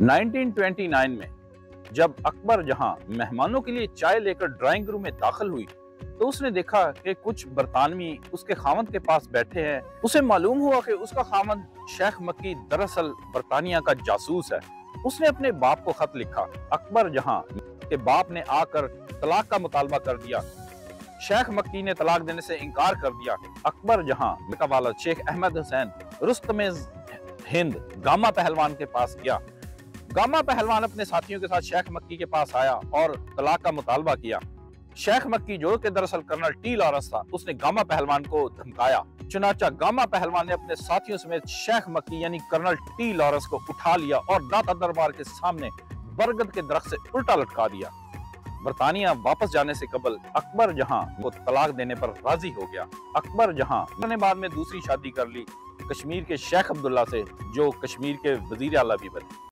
1929 में जब अकबर जहां मेहमानों के लिए चाय लेकर ड्राइंग रूम में दाखिल हुई तो उसने देखा कि कुछ बरतानवी उसके खामद के पास बैठे हैं। उसे मालूम हुआ कि उसका खामद शेख मक्की दरअसल बरतानिया का जासूस है। उसने अपने बाप को खत लिखा। अकबर जहां के बाप ने आकर तलाक का मुतालबा कर दिया। शेख मक्की ने तलाक देने से इनकार कर दिया। अकबर जहां का वाला शेख अहमद हुसैन रुस्तम हिंद गामा पहलवान के पास गया। गामा पहलवान अपने साथियों के साथ शेख मक्की के पास आया और तलाक का मुतालबा किया। शेख मक्की जो कि दरअसल कर्नल टी लॉरेंस था, उसने गामा पहलवान को धमकाया। चुनाचा गामा पहलवान ने अपने साथियों समेत शेख मक्की यानी कर्नल टी लॉरेंस को उठा लिया और दाता दरबार के सामने बरगद के दरख्त से उल्टा लटका दिया। बरतानिया वापस जाने से कबल अकबर जहां को तलाक देने पर राजी हो गया। अकबर जहां ने बाद में दूसरी शादी कर ली कश्मीर के शेख अब्दुल्ला से, जो कश्मीर के वजीर आला भी बने।